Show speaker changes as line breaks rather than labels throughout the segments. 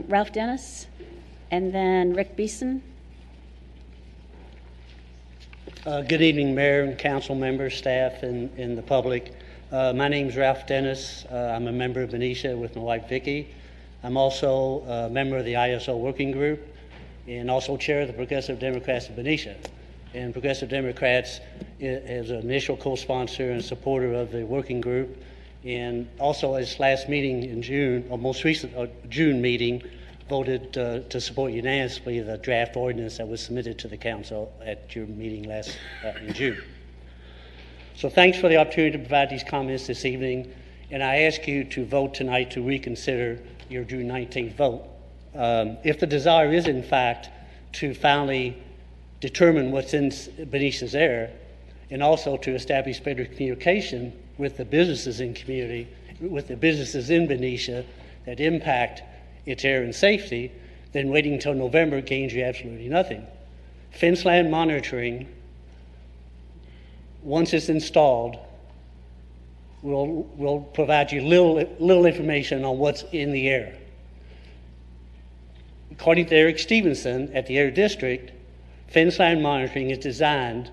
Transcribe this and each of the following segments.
Ralph Dennis, and then Rick Beeson.
Good evening, Mayor and council members, staff, and the public. My name is Ralph Dennis. I'm a member of Benicia with my wife, Vicki. I'm also a member of the ISO working group and also chair of the Progressive Democrats of Benicia. And Progressive Democrats is an initial co-sponsor and supporter of the working group. And also, as last meeting in June, or most recent June meeting, voted to support unanimously the draft ordinance that was submitted to the council at your meeting last in June. So thanks for the opportunity to provide these comments this evening, and I ask you to vote tonight to reconsider your June 19th vote. If the desire is, in fact, to finally determine what's in Benicia's error, and also to establish better communication with the businesses in community, with the businesses in Benicia that impact its air and safety, then waiting until November gains you absolutely nothing. Fence line monitoring, once it's installed, will provide you little information on what's in the air. According to Eric Stevenson at the Air District, fence line monitoring is designed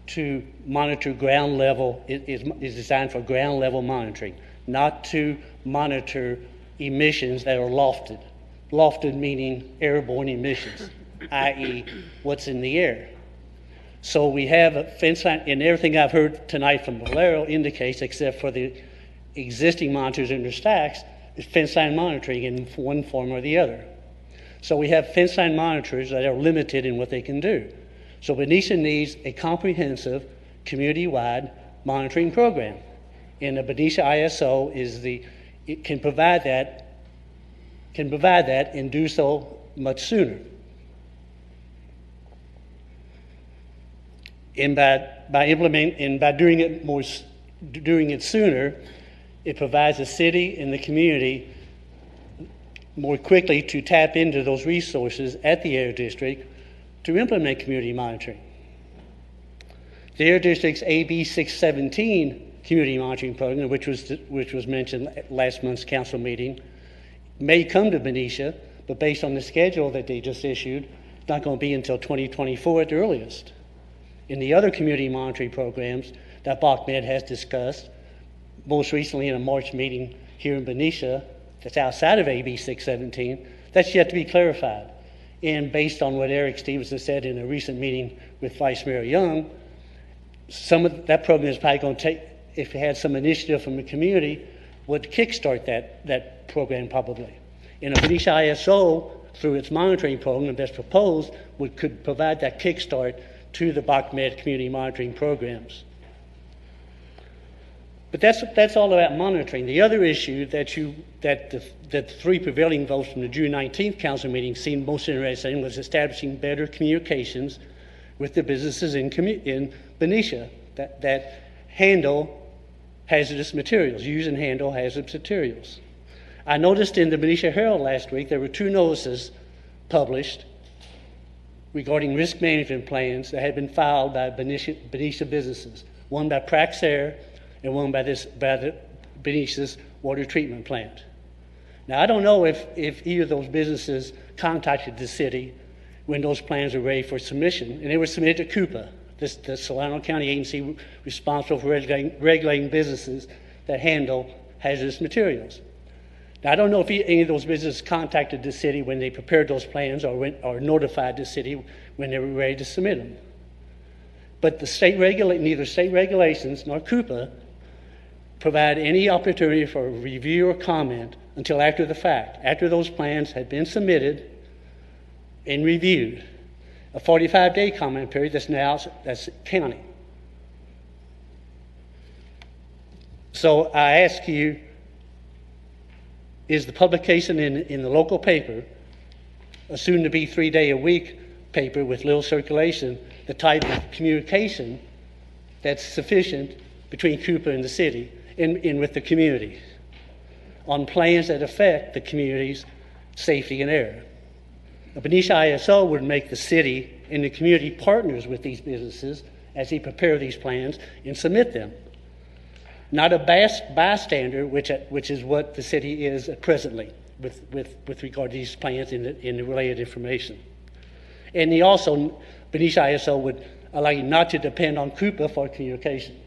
to monitor ground level, is designed for ground level monitoring, not to monitor emissions that are lofted. Lofted meaning airborne emissions, i.e. what's in the air. So we have a fence line, and everything I've heard tonight from Valero indicates, except for the existing monitors under stacks, is fence line monitoring in one form or the other. So we have fence line monitors that are limited in what they can do. So Benicia needs a comprehensive community-wide monitoring program. And the Benicia ISO can provide that and do so much sooner. And by doing it sooner, it provides the city and the community more quickly to tap into those resources at the Air District to implement community monitoring. The Air District's AB 617 community monitoring program, which was mentioned at last month's council meeting, may come to Benicia, but based on the schedule that they just issued, it's not going to be until 2024 at the earliest. In the other community monitoring programs that BACMed has discussed, most recently in a March meeting here in Benicia, that's outside of AB 617, that's yet to be clarified. And based on what Eric Stevenson said in a recent meeting with Vice Mayor Young, some of that program is probably going to take, if it had some initiative from the community, would kickstart that program probably. And a Benicia ISO, through its monitoring program that's proposed, could provide that kickstart to the BACMed community monitoring programs. But that's all about monitoring. The other issue that the three prevailing votes from the June 19th council meeting seemed most interesting in was establishing better communications with the businesses in Benicia that handle hazardous materials, use and handle hazardous materials. I noticed in the Benicia Herald last week there were 2 notices published regarding risk management plans that had been filed by Benicia businesses, one by Praxair and one by the Benicia's water treatment plant. Now, I don't know if either of those businesses contacted the city when those plans were ready for submission, and they were submitted to CUPA, the Solano County agency responsible for regulating businesses that handle hazardous materials. Now, I don't know if any of those businesses contacted the city when they prepared those plans or notified the city when they were ready to submit them. But neither state regulations nor CUPA provide any opportunity for review or comment until after the fact, after those plans had been submitted and reviewed. A 45-day comment period that's counting. So I ask you, is the publication in the local paper, a soon-to-be 3-day-a-week paper with little circulation, the type of communication that's sufficient between CUPA and the city and with the community on plans that affect the community's safety and air? A Benicia ISO would make the city and the community partners with these businesses as they prepare these plans and submit them. Not a bystander, which is what the city is presently. with regard to these plans and the related information. And he also, Benicia ISO would allow you not to depend on Coupa for communication.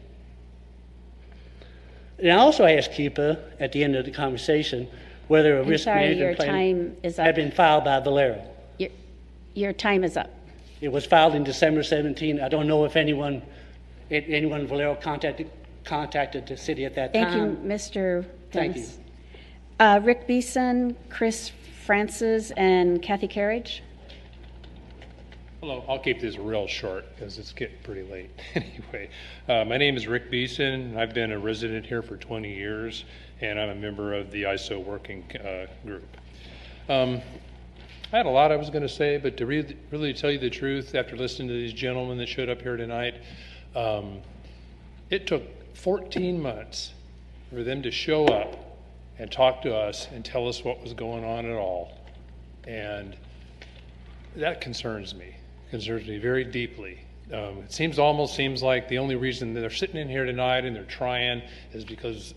And I also asked Coupa at the end of the conversation whether a
I'm
risk
sorry, your
management plan
time is up.
had been filed by Valero.
Your time is up.
It was filed in December 17. I don't know if anyone Valero contacted the city at that
Thank
time.
you, Mr.
Thank
Dennis. Rick Beeson, Chris Francis, and Kathy Carriage.
Hello, I'll keep this real short because it's getting pretty late. Anyway, my name is Rick Beeson. I've been a resident here for 20 years, and I'm a member of the ISO working group. I had a lot I was going to say, but to really tell you the truth, after listening to these gentlemen that showed up here tonight, it took 14 months for them to show up and talk to us and tell us what was going on at all. And that concerns me very deeply. It almost seems like the only reason that they're sitting in here tonight and they're trying is because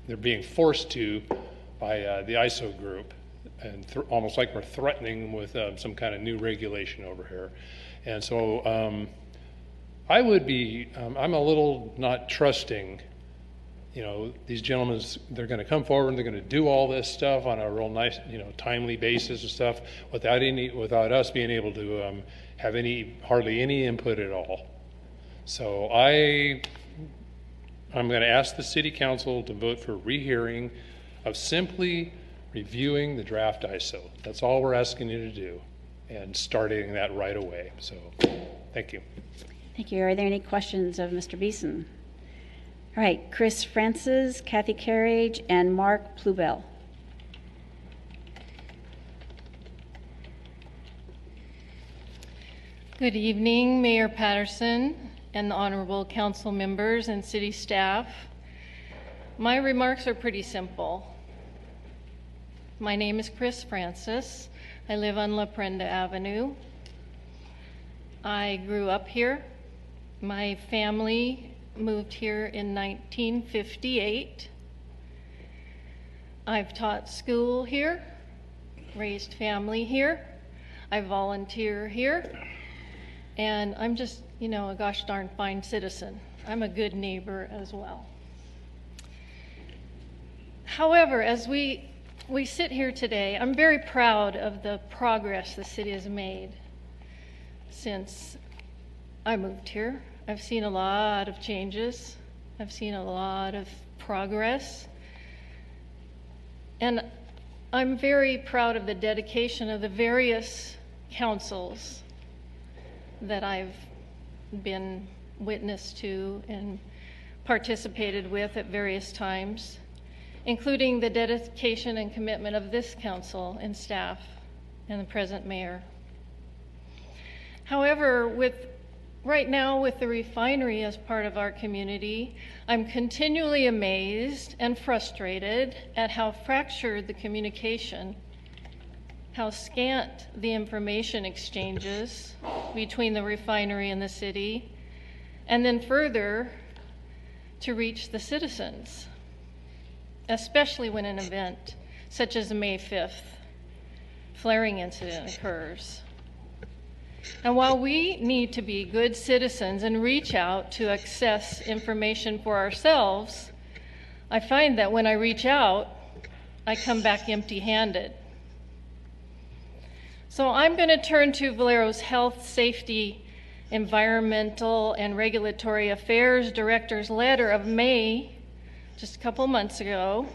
they're being forced to by the ISO group, and almost like we're threatening with some kind of new regulation over here. And so I'm a little not trusting, these gentlemen, they're going to come forward and they're going to do all this stuff on a real nice, timely basis and stuff without us being able to have hardly any input at all. So I'm going to ask the city council to vote for rehearing of simply reviewing the draft ISO. That's all we're asking you to do, and starting that right away. So thank you.
Thank you. Are there any questions of Mr. Beeson? All right, Chris Francis, Kathy Carriage, and Mark Plubel.
Good evening, Mayor Patterson and the honorable council members and city staff. My remarks are pretty simple. My name is Chris Francis. I live on La Prenda Avenue. I grew up here. My family moved here in 1958. I've taught school here, raised family here. I volunteer here. And I'm just, a gosh darn fine citizen. I'm a good neighbor as well. However, as we sit here today, I'm very proud of the progress the city has made since I moved here. I've seen a lot of changes. I've seen a lot of progress. And I'm very proud of the dedication of the various councils that I've been witness to and participated with at various times, including the dedication and commitment of this council and staff and the present mayor. However, right now with the refinery as part of our community, I'm continually amazed and frustrated at how fractured the communication, how scant the information exchanges between the refinery and the city, and then further to reach the citizens, especially when an event such as the May 5th flaring incident occurs. And while we need to be good citizens and reach out to access information for ourselves, I find that when I reach out, I come back empty-handed. So I'm going to turn to Valero's Health, Safety, Environmental, and Regulatory Affairs Director's letter of May, just a couple months ago,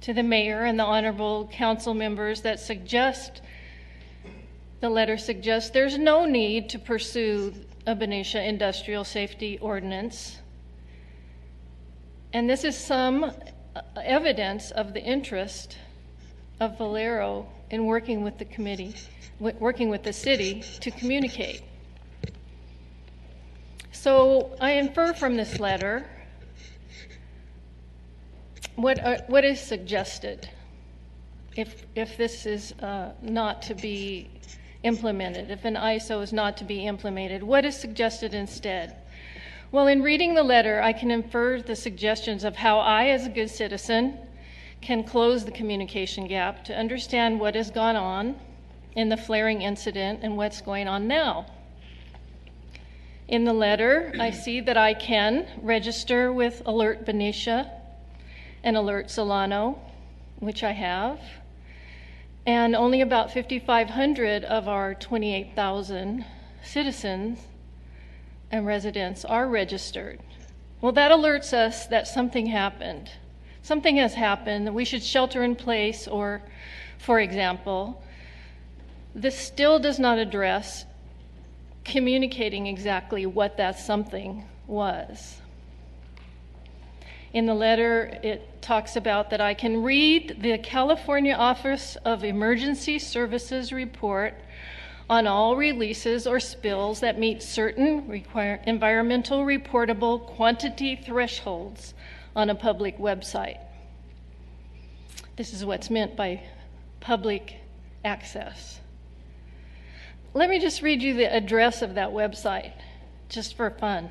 to the mayor and the honorable council members that the letter suggests there's no need to pursue a Benicia Industrial Safety Ordinance. And this is some evidence of the interest of Valero in working with the committee, working with the city to communicate. So I infer from this letter what is suggested if this is not to be implemented, if an ISO is not to be implemented. What is suggested instead? Well, in reading the letter, I can infer the suggestions of how I, as a good citizen, can close the communication gap to understand what has gone on in the flaring incident and what's going on now. In the letter, I see that I can register with Alert Benicia and Alert Solano, which I have, and only about 5,500 of our 28,000 citizens and residents are registered. Well, that alerts us that something happened. Something has happened, that we should shelter in place, or, for example, this still does not address communicating exactly what that something was. In the letter, it talks about that I can read the California Office of Emergency Services report on all releases or spills that meet certain environmental reportable quantity thresholds on a public website. This is what's meant by public access. Let me just read you the address of that website, just for fun.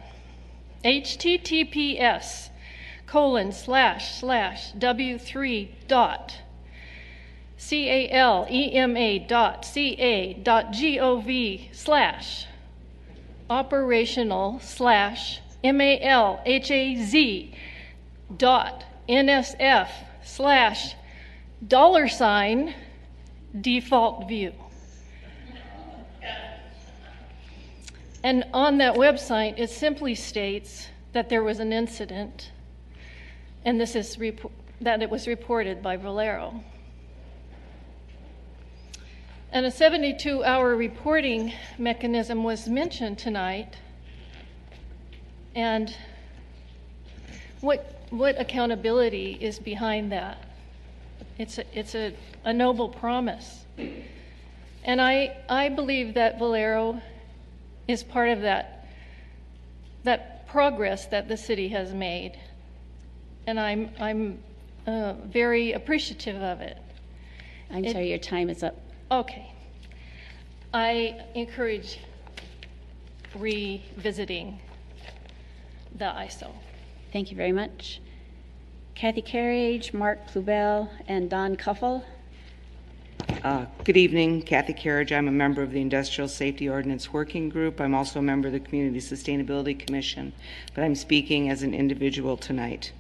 https://w3.calensmal/w3.gov/operational/malhz/default view. And on that website, it simply states that there was an incident, and this is that it was reported by Valero. And a 72-hour reporting mechanism was mentioned tonight. And what accountability is behind that? It's a noble promise. And I believe that Valero is part of that progress that the city has made. And I'm very appreciative of it.
I'm sorry, your time is up.
Okay. I encourage revisiting the ISO.
Thank you very much. Kathy Carriage, Mark Plubel, and Don Kuffel.
Good evening, Kathy Carriage. I'm a member of the Industrial Safety Ordinance Working Group. I'm also a member of the Community Sustainability Commission, but I'm speaking as an individual tonight.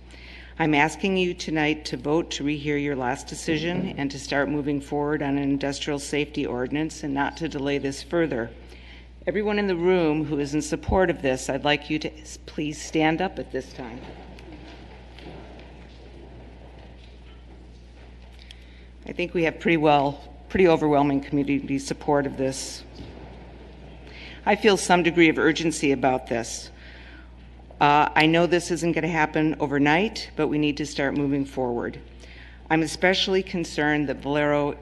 I'm asking you tonight to vote to rehear your last decision and to start moving forward on an industrial safety ordinance and not to delay this further. Everyone in the room who is in support of this, I'd like you to please stand up at this time. I think we have pretty overwhelming community support of this. I feel some degree of urgency about this. I know this isn't going to happen overnight, but we need to start moving forward. I'm especially concerned that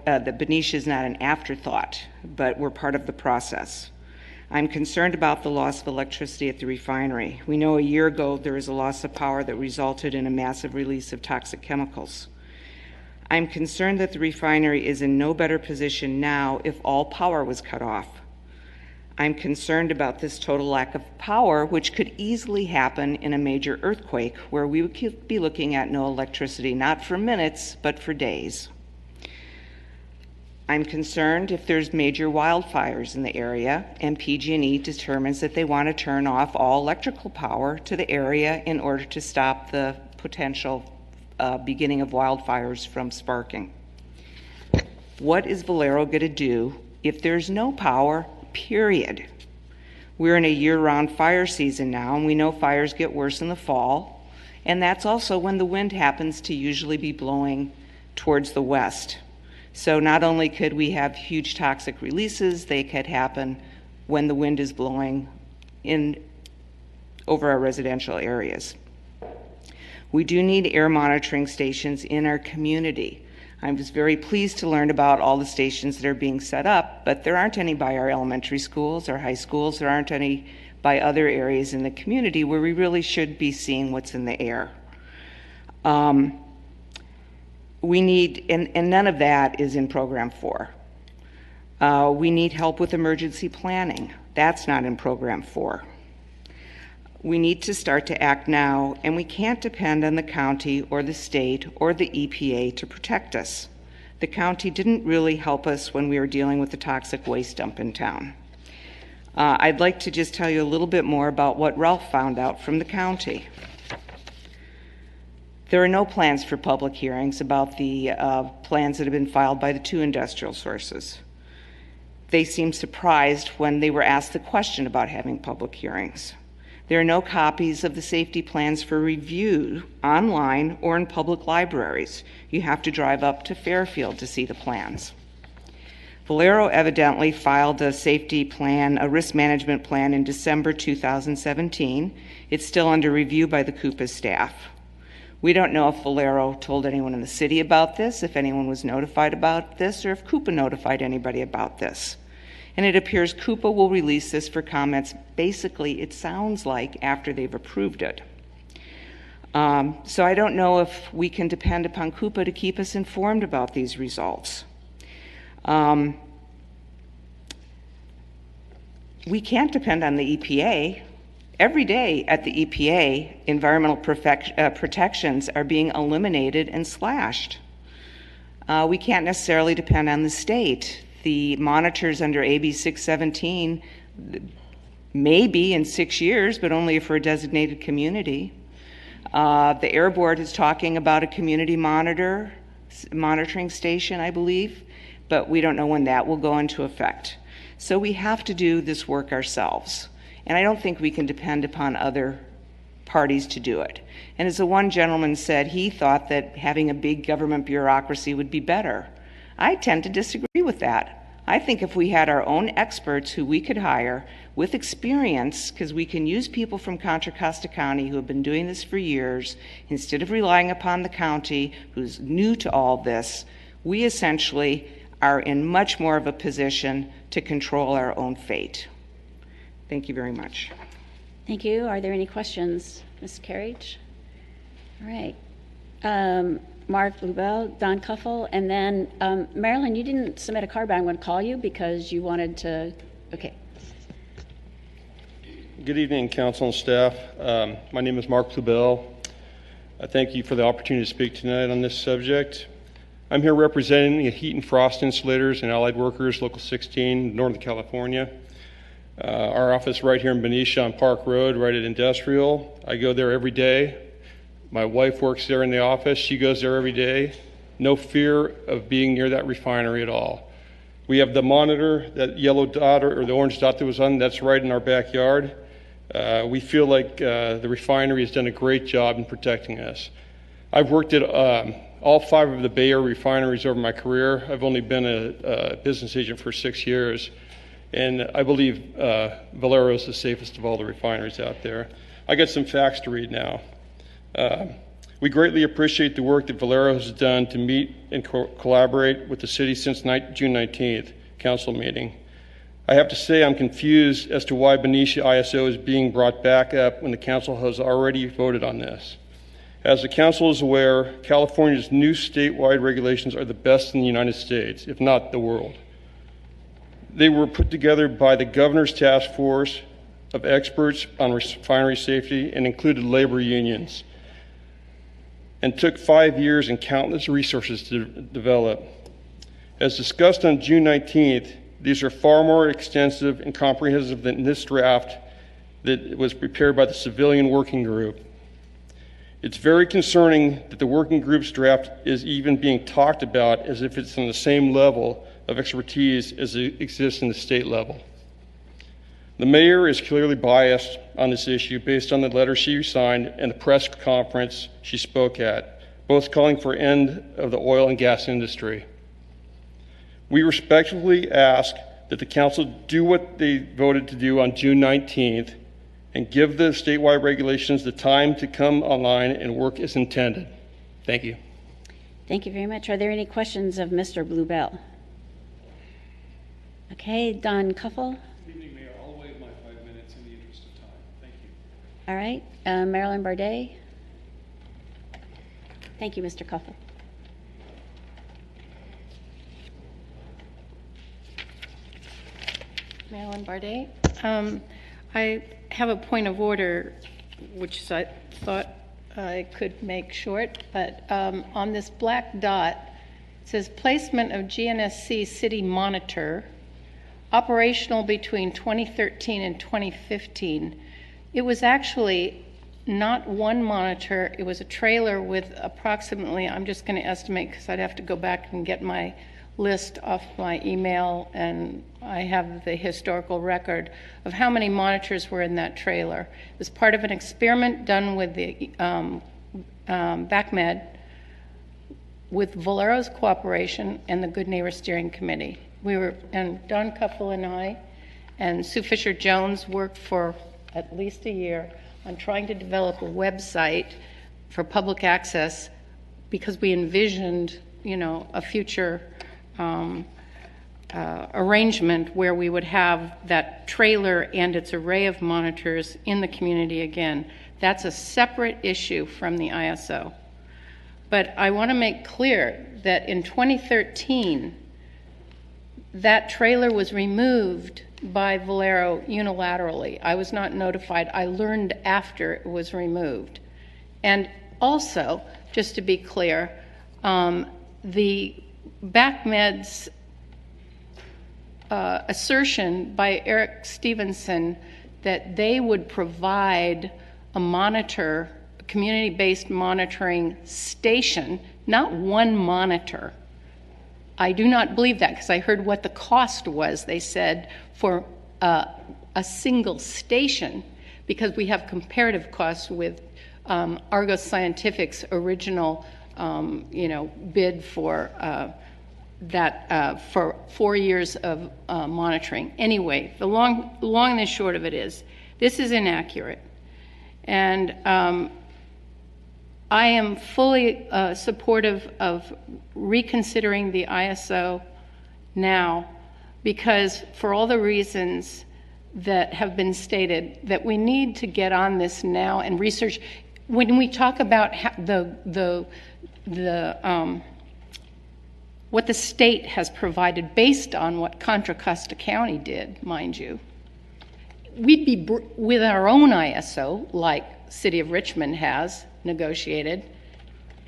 that Benicia is not an afterthought, but we're part of the process. I'm concerned about the loss of electricity at the refinery. We know a year ago there was a loss of power that resulted in a massive release of toxic chemicals. I'm concerned that the refinery is in no better position now if all power was cut off. I'm concerned about this total lack of power, which could easily happen in a major earthquake where we would be looking at no electricity, not for minutes, but for days. I'm concerned if there's major wildfires in the area and PG&E determines that they want to turn off all electrical power to the area in order to stop the potential beginning of wildfires from sparking. What is Valero going to do if there's no power, period? We're in a year-round fire season now, and we know fires get worse in the fall, and that's also when the wind happens to usually be blowing towards the west. So not only could we have huge toxic releases, they could happen when the wind is blowing over our residential areas. We do need air monitoring stations in our community. I was very pleased to learn about all the stations that are being set up, but there aren't any by our elementary schools or high schools. There aren't any by other areas in the community where we really should be seeing what's in the air. We need, and none of that is in Program 4. We need help with emergency planning. That's not in Program 4. We need to start to act now, and we can't depend on the county or the state or the EPA to protect us. The county didn't really help us when we were dealing with the toxic waste dump in town. I'd like to just tell you a little bit more about what Ralph found out from the county. There are no plans for public hearings about the plans that have been filed by the two industrial sources. They seemed surprised when they were asked the question about having public hearings. There are no copies of the safety plans for review online or in public libraries. You have to drive up to Fairfield to see the plans. Valero evidently filed a safety plan, a risk management plan in December 2017. It's still under review by the Coupa staff. We don't know if Valero told anyone in the city about this, if anyone was notified about this, or if Coupa notified anybody about this. And it appears Coupa will release this for comments, basically, it sounds like, after they've approved it. So I don't know if we can depend upon Coupa to keep us informed about these results. We can't depend on the EPA. Every day at the EPA, environmental protections are being eliminated and slashed. We can't necessarily depend on the state. The monitors under AB 617 maybe in 6 years, but only if we're a designated community. The Air Board is talking about a community monitoring station, I believe, but we don't know when that will go into effect. So we have to do this work ourselves. And I don't think we can depend upon other parties to do it. And as the one gentleman said, he thought that having a big government bureaucracy would be better. I tend to disagree with that. I think if we had our own experts who we could hire with experience, because we can use people from Contra Costa County who have been doing this for years, instead of relying upon the county who's new to all this, we essentially are in much more of a position to control our own fate. Thank you very much.
Thank you. Are there any questions, Ms. Carriage? All right. Mark Bluebell, Don Cuffle, and then Marilyn, you didn't submit a card, but I'm going to call you because you wanted to, okay.
Good evening, council and staff. My name is Mark Bluebell. I thank you for the opportunity to speak tonight on this subject. I'm here representing the heat and frost insulators and allied workers, Local 16, Northern California. Our office right here in Benicia on Park Road, right at Industrial. I go there every day. My wife works there in the office. She goes there every day. No fear of being near that refinery at all. We have the monitor, that yellow dot or the orange dot that was on, that's right in our backyard. We feel like the refinery has done a great job in protecting us. I've worked at all 5 of the Bay Area refineries over my career. I've only been a business agent for 6 years. And I believe Valero is the safest of all the refineries out there. I got some facts to read now. We greatly appreciate the work that Valero has done to meet and collaborate with the city since June 19th council meeting. I have to say I'm confused as to why Benicia ISO is being brought back up when the council has already voted on this. As the council is aware, California's new statewide regulations are the best in the United States, if not the world. They were put together by the governor's task force of experts on refinery safety and included labor unions, and took 5 years and countless resources to develop. As discussed on June 19th, these are far more extensive and comprehensive than this draft that was prepared by the Civilian Working Group. It's very concerning that the working group's draft is even being talked about as if it's on the same level of expertise as it exists in the state level. The mayor is clearly biased on this issue based on the letter she signed and the press conference she spoke at, both calling for end of the oil and gas industry. We respectfully ask that the council do what they voted to do on June 19th and give the statewide regulations the time to come online and work as intended. Thank you.
Thank you very much. Are there any questions of Mr. Bluebell? Okay, Don Cuffle.
Good evening, Mayor. I'll waive my 5 minutes in the interest of time. Thank you.
All right, Marilyn Bardet. Thank you, Mr. Cuffle.
Marilyn Bardet. I have a point of order. which I thought I could make short, but on this black dot, it says placement of GNSC city monitor, operational between 2013 and 2015. It was actually not one monitor, it was a trailer with approximately, I'm just going to estimate because I'd have to go back and get my list off my email, and I have the historical record of how many monitors were in that trailer. It was part of an experiment done with the BACMed, with Valero's cooperation and the Good Neighbor Steering Committee. And Don Cuffel and I and Sue Fisher-Jones worked for at least a year on trying to develop a website for public access, because we envisioned, a future arrangement where we would have that trailer and its array of monitors in the community again. That's a separate issue from the ISO. But I want to make clear that in 2013, that trailer was removed by Valero unilaterally. I was not notified. I learned after it was removed. And also, just to be clear, the BACMed's assertion by Eric Stevenson that they would provide a monitor, a community-based monitoring station, not one monitor. I do not believe that, because I heard what the cost was, they said, for a single station, because we have comparative costs with Argos Scientific's original bid for that for 4 years of monitoring. Anyway, the long and the short of it is, this is inaccurate. And I am fully supportive of reconsidering the ISO now, because for all the reasons that have been stated, that we need to get on this now and research. When we talk about what the state has provided based on what Contra Costa County did, mind you, we'd be, with our own ISO, like City of Richmond has negotiated,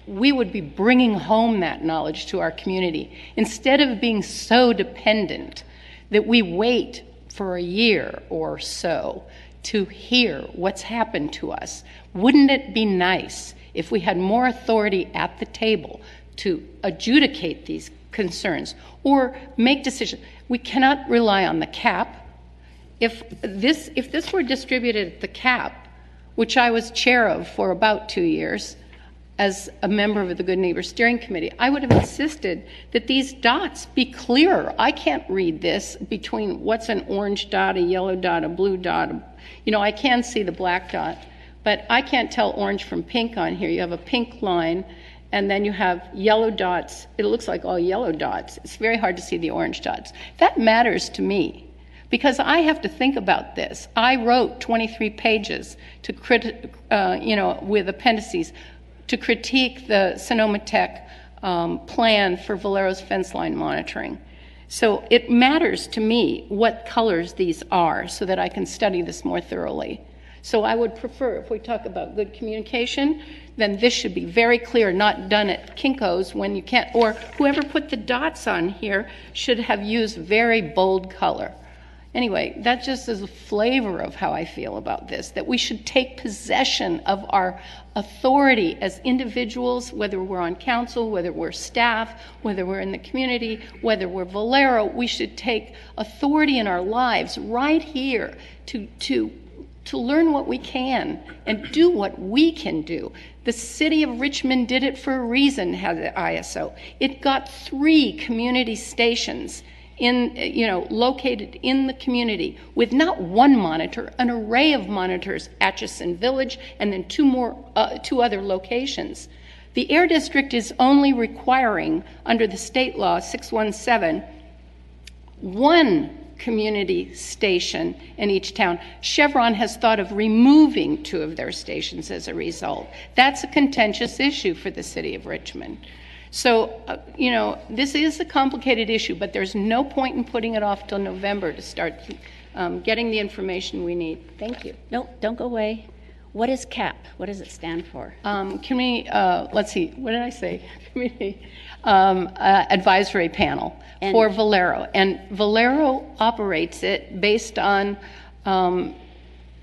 we would be bringing home that knowledge to our community, instead of being so dependent that we wait for a year or so to hear what's happened to us. Wouldn't it be nice if we had more authority at the table to adjudicate these concerns or make decisions? We cannot rely on the cap. If this were distributed at the cap, which I was chair of for about 2 years as a member of the Good Neighbor Steering Committee, I would have insisted that these dots be clearer. I can't read this between what's an orange dot, a yellow dot, a blue dot. I can see the black dot, but I can't tell orange from pink on here. You have a pink line, and then you have yellow dots. It looks like all yellow dots. It's very hard to see the orange dots. That matters to me, because I have to think about this. I wrote 23 pages to with appendices to critique the Sonoma Tech plan for Valero's fence line monitoring. So it matters to me what colors these are so that I can study this more thoroughly. So I would prefer, if we talk about good communication, then this should be very clear, not done at Kinko's when you can't, or whoever put the dots on here should have used very bold color. Anyway, that just is a flavor of how I feel about this, that we should take possession of our authority as individuals, whether we're on council, whether we're staff, whether we're in the community, whether we're Valero. We should take authority in our lives right here to learn what we can and do what we can do. The City of Richmond did it for a reason, had the ISO. It got 3 community stations located in the community with not one monitor, an array of monitors, Atchison Village, and then 2 other locations. The Air District is only requiring, under the state law 617, 1 community station in each town. Chevron has thought of removing 2 of their stations as a result. That's a contentious issue for the City of Richmond. So, this is a complicated issue, but there's no point in putting it off till November to start getting the information we need. Thank you.
No, don't go away. What is CAP? What does it stand for?
Community, let's see, what did I say? Community Advisory Panel for Valero. And Valero operates it based on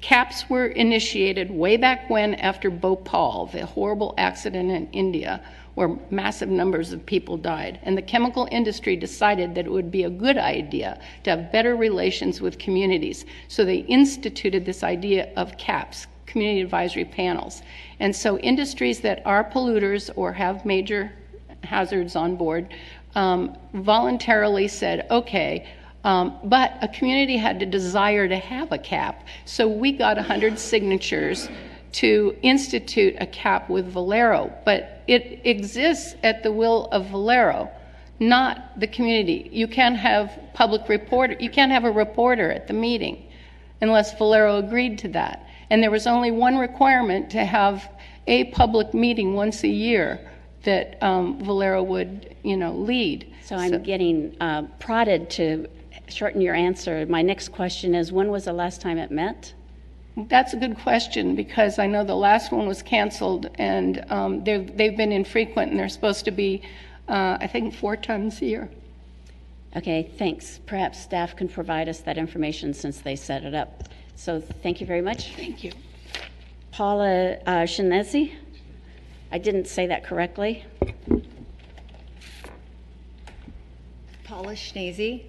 CAPs were initiated way back when after Bhopal, the horrible accident in India, where massive numbers of people died. And the chemical industry decided that it would be a good idea to have better relations with communities. So they instituted this idea of CAPs, Community Advisory Panels. And so industries that are polluters or have major hazards on board voluntarily said, okay, but a community had to desire to have a CAP. So we got 100 signatures to institute a CAP with Valero, but it exists at the will of Valero, not the community. You can't have you can't have a reporter at the meeting unless Valero agreed to that. And there was only one requirement, to have a public meeting once a year that Valero would, lead.
So I'm getting prodded to shorten your answer. My next question is, when was the last time it met?
That's a good question, because I know the last one was canceled, and they've been infrequent, and they're supposed to be, I think, 4 times a year.
Okay, thanks. Perhaps staff can provide us that information since they set it up. So thank you very much.
Thank you.
Paula Shinesi? I didn't say that correctly.
Paula Schnese.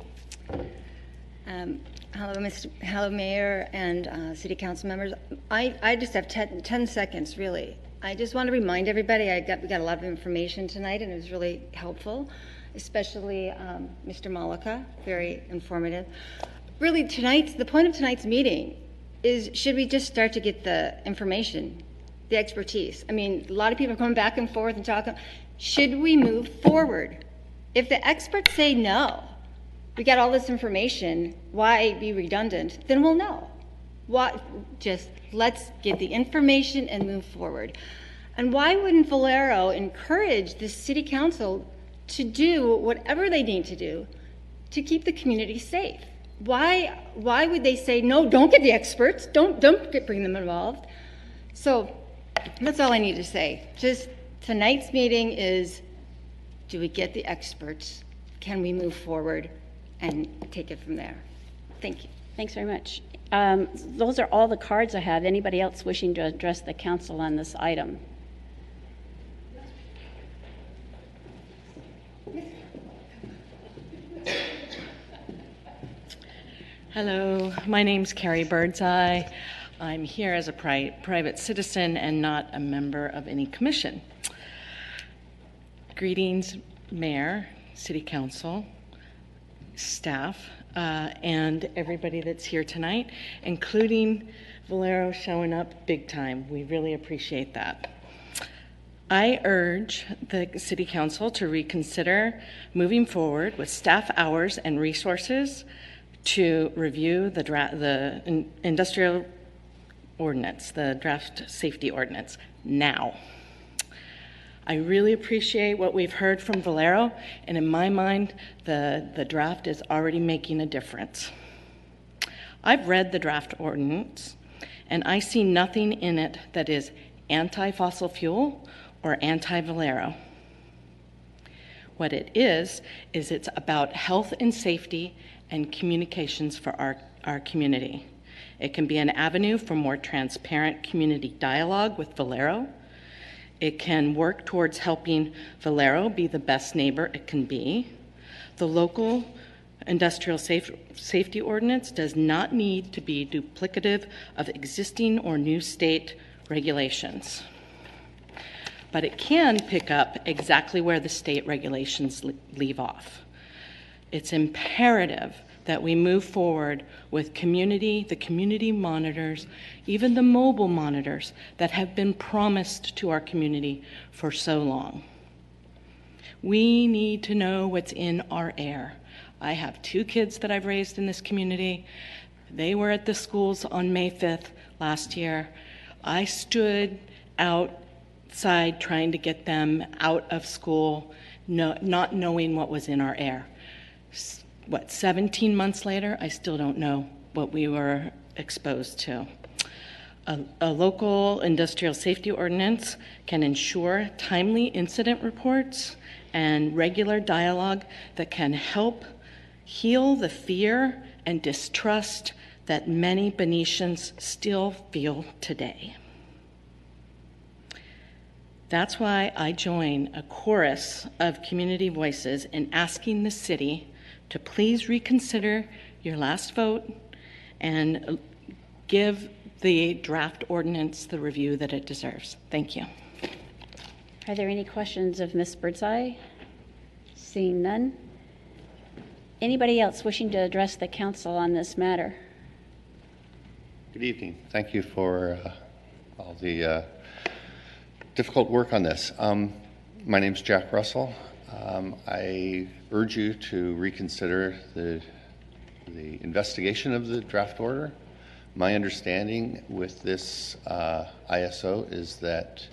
Hello, Mayor and City Council members. I just have 10 seconds, really. I just want to remind everybody we got a lot of information tonight, and it was really helpful, especially Mr. Malika, very informative. Really, the point of tonight's meeting is, should we just start to get the information, the expertise? I mean, a lot of people are coming back and forth and talking. Should we move forward? If the experts say no, we got all this information, why be redundant? Then we'll know. Let's get the information and move forward. And why wouldn't Valero encourage the city council to do whatever they need to do to keep the community safe? Why would they say, no, don't get the experts, don't bring them involved? So that's all I need to say. Just tonight's meeting is, do we get the experts? Can we move forward and take it from there? Thank you.
Thanks very much. Those are all the cards I have. Anybody else wishing to address the council on this item?
Hello, my name's Carrie Birdseye. I'm here as a private citizen and not a member of any commission. Greetings, Mayor, City Council, staff, and everybody that's here tonight, including Valero showing up big time. We really appreciate that. I urge the City Council to reconsider moving forward with staff hours and resources to review the industrial ordinance, the draft safety ordinance, now. I really appreciate what we've heard from Valero, and in my mind, the draft is already making a difference. I've read the draft ordinance, and I see nothing in it that is anti-fossil fuel or anti-Valero. What it is it's about health and safety and communications for our community. It can be an avenue for more transparent community dialogue with Valero. It can work towards helping Valero be the best neighbor it can be. The local industrial safety ordinance does not need to be duplicative of existing or new state regulations. But it can pick up exactly where the state regulations leave off. It's imperative that we move forward with the community monitors, even the mobile monitors that have been promised to our community for so long. We need to know what's in our air. I have 2 kids that I've raised in this community. They were at the schools on May 5th last year. I stood outside trying to get them out of school, not knowing what was in our air. 17 months later, I still don't know what we were exposed to. A local industrial safety ordinance can ensure timely incident reports and regular dialogue that can help heal the fear and distrust that many Benicians still feel today. That's why I join a chorus of community voices in asking the city to please reconsider your last vote and give the draft ordinance the review that it deserves. Thank you.
Are there any questions of Ms. Birdseye? Seeing none. Anybody else wishing to address the council on this matter?
Good evening. Thank you for all the difficult work on this. My name's Jack Russell. I urge you to reconsider the investigation of the draft order. My understanding with this ISO is that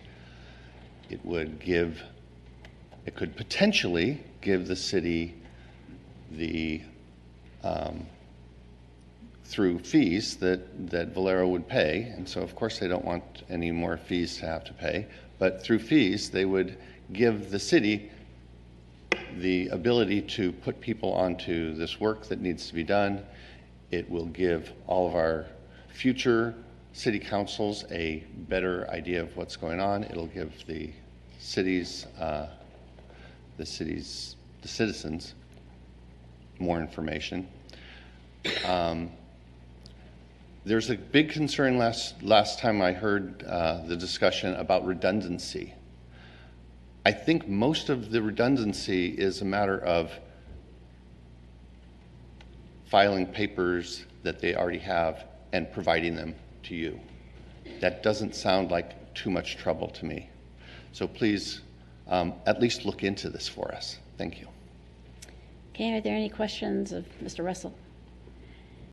it could potentially give the city the through fees that Valero would pay, and so of course they don't want any more fees to have to pay, but through fees they would give the city the ability to put people onto this work that needs to be done. It will give all of our future city councils a better idea of what's going on. It'll give the citizens more information. There's a big concern last time I heard the discussion about redundancy. I think most of the redundancy is a matter of filing papers that they already have and providing them to you. That doesn't sound like too much trouble to me. So please at least look into this for us. Thank you.
Okay, are there any questions of Mr. Russell?